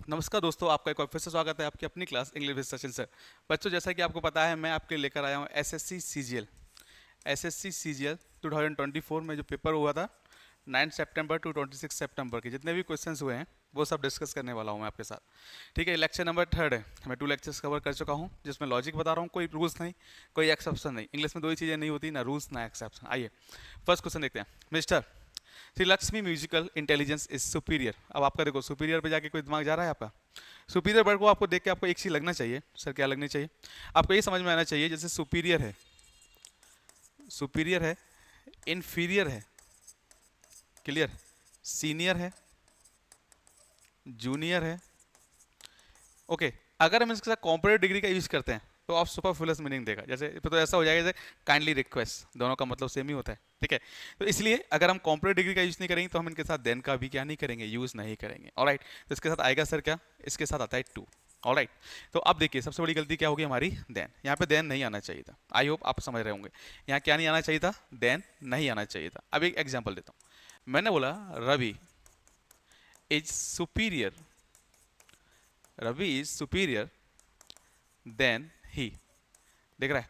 नमस्कार दोस्तों, आपका एक बार फिर से स्वागत है आपकी अपनी क्लास इंग्लिश सेशन से। बच्चों, जैसा कि आपको पता है, मैं आपके लेकर आया हूँ एसएससी सीजीएल। एसएससी सीजीएल 2024 में जो पेपर हुआ था 9 सितंबर टू 26 सितंबर के जितने भी क्वेश्चंस हुए हैं वो सब डिस्कस करने वाला हूँ मैं आपके साथ। ठीक है, लेक्चर नंबर 3 है। मैं 2 लेक्चर्स कवर कर चुका हूँ जिसमें लॉजिक बता रहा हूँ, कोई रूल्स नहीं, कोई एक्सेप्शन नहीं। इंग्लिश में दो ही चीज़ें नहीं होती, ना रूल्स ना एक्सेप्शन। आइए फर्स्ट क्वेश्चन देखते हैं। Mister Shri Lakshmi musical intelligence is superior. अब आपका देखो, सुपीरियर पे जाके कोई दिमाग जा रहा है आपका? सुपीरियर वर्ड को आपको देख के आपको एक चीज लगना चाहिए। सर क्या लगनी चाहिए? आपको ये समझ में आना चाहिए जैसे सुपीरियर है, सुपीरियर है, इन्फीरियर है, क्लियर, सीनियर है, जूनियर है। ओके, अगर हम इसके साथ कॉम्परेटिव डिग्री का यूज करते हैं तो आप सुपरफ्लुअस मीनिंग देगा। जैसे तो ऐसा हो जाएगा जैसे काइंडली रिक्वेस्ट, दोनों का मतलब सेम ही होता है। ठीक है, तो इसलिए अगर हम कॉम्परेटिव डिग्री का यूज नहीं करेंगे तो हम इनके साथ देन का भी क्या नहीं करेंगे, यूज नहीं करेंगे। ऑलराइट, तो इसके साथ आएगा सर क्या? इसके साथ आता है टू। ऑलराइट, तो अब देखिए सबसे बड़ी गलती क्या होगी हमारी, देन। यहाँ पे देन नहीं आना चाहिए था। आई होप आप समझ रहे होंगे यहाँ क्या नहीं आना चाहिए था, देन नहीं आना चाहिए था। अब एक एग्जाम्पल देता हूँ। मैंने बोला Ravi is superior, Ravi is superior than he. देख रहा है?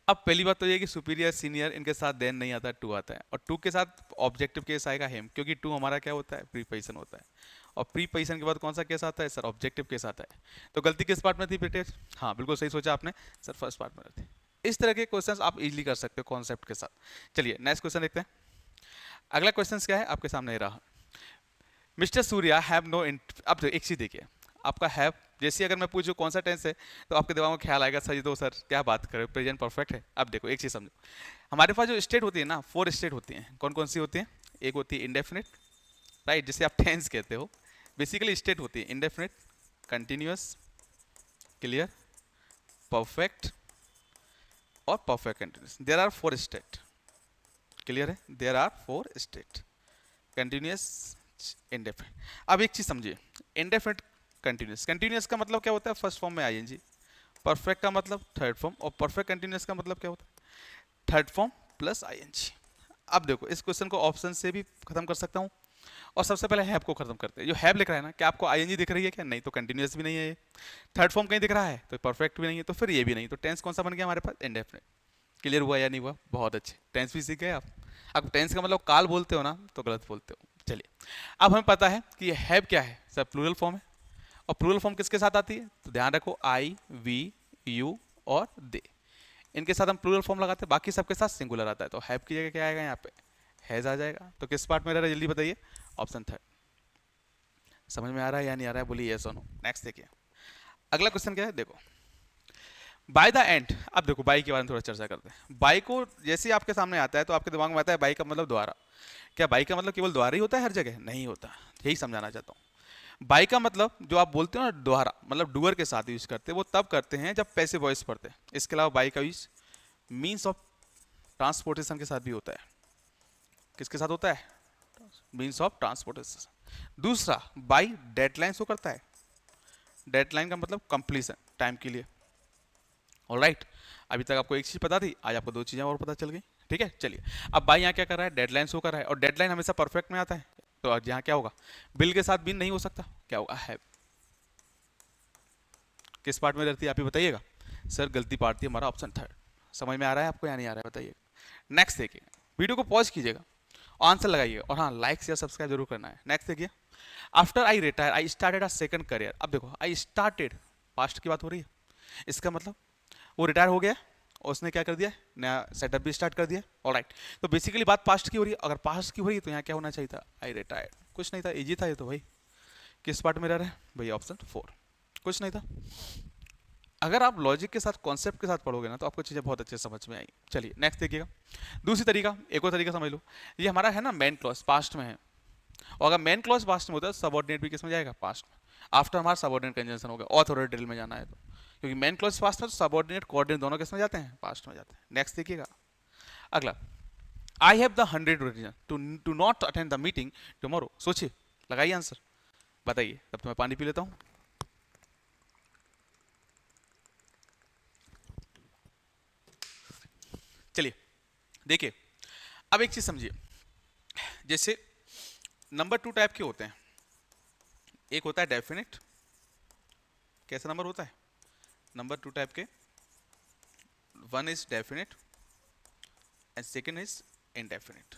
अब पहली बात तो ये कि सुपीरियर सीनियर इनके साथ देन नहीं आता, टू आता है। और टू के साथ ऑब्जेक्टिव केस आएगा हिम, क्योंकि टू हमारा क्या होता है, प्रीपोजिशन होता है। और प्रीपोजिशन के बाद कौन सा केस आता है सर? ऑब्जेक्टिव केस आता है। तो गलती किस पार्ट में थी बेटे? हाँ बिल्कुल सही सोचा आपने सर, फर्स्ट पार्ट में थी। इस तरह के क्वेश्चंस आप इजीली कर सकते हो कॉन्सेप्ट के साथ। चलिए नेक्स्ट क्वेश्चन देखते हैं। अगला क्वेश्चन क्या है आपके सामने ये रहा। Mister Surya have no. अब एक चीज देखिए, आपका हैव जैसे अगर मैं पूछूं कौन सा टेंस है तो आपके दिमाग में ख्याल आएगा सर ये तो सर क्या बात करें, प्रेजेंट परफेक्ट है। अब देखो एक चीज समझो, हमारे पास जो स्टेट होती है ना, 4 स्टेट होती हैं। कौन कौन सी होती हैं? एक होती है इंडेफिनिट, राइट, जिसे आप टेंस कहते हो। बेसिकली स्टेट होती है इंडेफिनिट, कंटिन्यूअस, क्लियर, परफेक्ट और perfect continuous. There are 4 state, clear है? There are 4 state, continuous, indefinite. अब एक चीज समझिए, इंडेफिनिट, कंटिन्यूअस, कंटिन्यूअस का मतलब क्या होता है? फर्स्ट फॉर्म में आईएनजी। परफेक्ट का मतलब थर्ड फॉर्म, और परफेक्ट कंटिन्यूअस का मतलब क्या होता है? Third form plus ING. अब देखो इस क्वेश्चन को ऑप्शन से भी खत्म कर सकता हूँ, और सबसे पहले हैव को खत्म करते हैं। जो हैव लिख रहा है ना, क्या आपको आईएनजी दिख रही है क्या? नहीं, तो कंटिन्यूअस भी नहीं है ये। थर्ड फॉर्म कहीं दिख रहा है तो परफेक्ट भी नहीं है, तो फिर ये भी नहीं। तो टेंस कौन सा बन गया हमारे पास? इंडेफिनिट। क्लियर हुआ या नहीं हुआ? बहुत अच्छे, टेंस भी सीख गए आप। अब टेंस का मतलब काल बोलते हो ना तो गलत बोलते हो। चलिए, अब हमें पता है कि ये हैव क्या है सर, प्लूरल फॉर्म है। और प्लूरल फॉर्म किसके साथ आती है? तो ध्यान रखो, आई, वी, यू और दे, इनके साथ हम प्लूरल फॉर्म लगाते हैं। बाकी सबके साथ सिंगुलर आता है। तो हैव की जगह क्या आएगा यहाँ पे? हैज आ जाएगा। तो किस पार्ट में रह रहा है जल्दी बताइए? Option third. समझ में आ रहा है या नहीं आ रहा है? बोलिए यस और नो। नेक्स्ट देखिए, अगला क्वेश्चन क्या है, देखो। बाय द एंड, अब देखो बाई के बारे में थोड़ा चर्चा करते हैं। बाई को जैसे ही आपके सामने आता है तो आपके दिमाग में आता है बाई का मतलब द्वारा। क्या बाई का मतलब केवल द्वारा ही होता है हर जगह? नहीं होता, यही समझाना चाहता हूँ। बाई का मतलब जो आप बोलते हो ना द्वारा, मतलब डूअर के साथ यूज करते हैं, वो तब करते हैं जब पैसिव वॉइस पढ़ते हैं। इसके अलावा बाई का यूज मीन्स ऑफ ट्रांसपोर्टेशन के साथ भी होता है। किसके साथ होता है? Means of transportation. दूसरा, बाई डेडलाइन शो करता है। डेडलाइन का मतलब कंप्लीशन, टाइम के लिए। ऑलराइट, अभी तक आपको एक चीज पता थी, आज आपको दो चीजें और पता चल गई। ठीक है, चलिए। अब बाई यहाँ क्या कर रहा है? डेडलाइन शो कर रहा है, और डेडलाइन हमेशा परफेक्ट में आता है। तो आज यहाँ क्या होगा? बिल के साथ बिल नहीं हो सकता, क्या होगा? है। किस पार्ट में रहती है आप ही बताइएगा? सर गलती पार्ट थी हमारा ऑप्शन थर्ड। समझ में आ रहा है आपको या नहीं आ रहा है बताइए? नेक्स्ट देखिए, वीडियो को पॉज कीजिएगा, आंसर लगाइए, और हाँ लाइक शेयर सब्सक्राइब जरूर करना है। नेक्स्ट देखिए, after I retire I started a second career. अब देखो आई स्टार्टेड, पास्ट की बात हो रही है। इसका मतलब वो रिटायर हो गया और उसने क्या कर दिया? नया सेटअप भी स्टार्ट कर दिया। ऑलराइट, तो बेसिकली बात पास्ट की हो रही है। अगर पास्ट की हो रही है तो यहाँ क्या होना चाहिए था? आई रिटायर्ड। कुछ नहीं था, इजी था ये तो भाई। किस पार्ट में रह रहे हैं भैया? ऑप्शन फोर, कुछ नहीं था। अगर आप लॉजिक के साथ, कॉन्सेप्ट के साथ पढ़ोगे ना तो आपको चीज़ें बहुत अच्छे समझ में आएंगी। चलिए नेक्स्ट देखिएगा। दूसरी तरीका, एक और तरीका समझ लो। ये हमारा है ना मेन क्लॉज, पास्ट में है। और अगर मेन क्लॉज पास्ट में होता है तो सबऑर्डिनेट भी किसमें जाएगा? पास्ट में। आफ्टर हमारा सबऑर्डिनेट कंजंक्शन होगा, ऑथोरिटी ड्रिल में जाना है तो, क्योंकि मेन क्लॉज पास्ट में तो सबऑर्डिनेट कोऑर्डिनेट दोनों किसमें जाते हैं? पास्ट में जाते हैं। नेक्स्ट देखिएगा अगला, I have the 100 reason to not attend the meeting tomorrow. सोचिए, लगाइए आंसर, बताइए। तब तो मैं पानी पी लेता हूँ। चलिए देखिए, अब एक चीज समझिए, जैसे नंबर 2 टाइप के होते हैं। एक होता है डेफिनेट, कैसा नंबर होता है, नंबर टू टाइप के, one is definite and second is indefinite.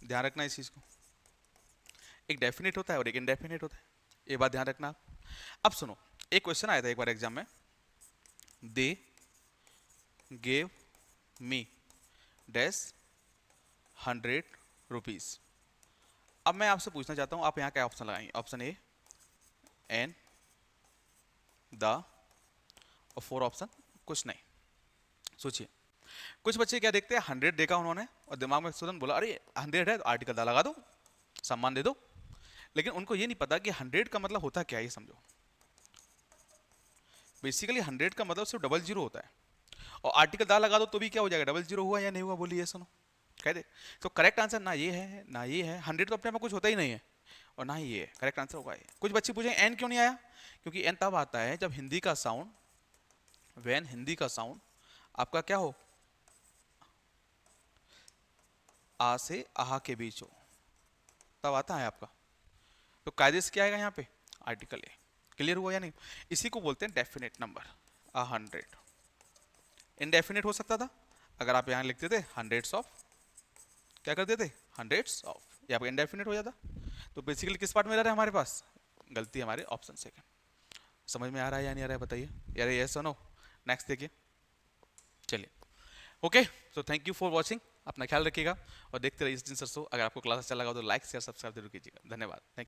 ध्यान रखना इस चीज को, एक डेफिनेट होता है और एक इनडेफिनेट होता है, ये बात ध्यान रखना आप। अब सुनो, एक क्वेश्चन आया था एक बार एग्जाम में, they gave me dash 100 rupees. अब मैं आपसे पूछना चाहता हूं, आप यहां क्या ऑप्शन लगाएंगे, ऑप्शन ए, एन, द, और फोर ऑप्शन कुछ नहीं। सोचिए, कुछ बच्चे क्या देखते हैं, 100 देखा उन्होंने और दिमाग में तुरंत बोला अरे 100 है तो आर्टिकल दा लगा दो, सम्मान दे दो। लेकिन उनको ये नहीं पता कि 100 का मतलब होता क्या है, ये समझो। बेसिकली 100 का मतलब सिर्फ डबल जीरो होता है, और आर्टिकल दा लगा दो तो भी क्या हो जाएगा, डबल जीरो हुआ या नहीं हुआ, बोलिए सुनो, कह दे। तो करेक्ट आंसर ना ये है ना ये है, 100 तो अपने में कुछ होता ही नहीं है और ना ही ये है, करेक्ट आंसर होगा ये। कुछ बच्चे पूछेंगे एन क्यों नहीं आया, क्योंकि एन तब आता है जब हिंदी का साउंड, व्हेन हिंदी का साउंड आपका क्या हो, आ से आहा के बीच हो, तब आता है आपका। तो कायदे से क्या आएगा यहाँ पे, आर्टिकल ए। क्लियर हुआ या नहीं, इसी को बोलते हैं डेफिनेट नंबर, 100। इनडेफिनेट हो सकता था, अगर आप यहाँ लिखते थे हंड्रेड्स ऑफ, क्या करते थे, हंड्रेड्स ऑफ, ये आपका इनडेफिनेट हो जाता। तो बेसिकली किस पार्ट में रह रहा है हमारे पास, गलती हमारे ऑप्शन सेकंड। समझ में आ रहा है या नहीं आ रहा है बताइए यार, ये सुनो, नेक्स्ट देखिए। चलिए, okay, so thank you for watching, अपना ख्याल रखिएगा और देखते रहिए दिन सरसों। अगर आपको क्लास अच्छा लगा तो लाइक शेयर सब्सक्राइब जरूर कीजिएगा। धन्यवाद, थैंक यू।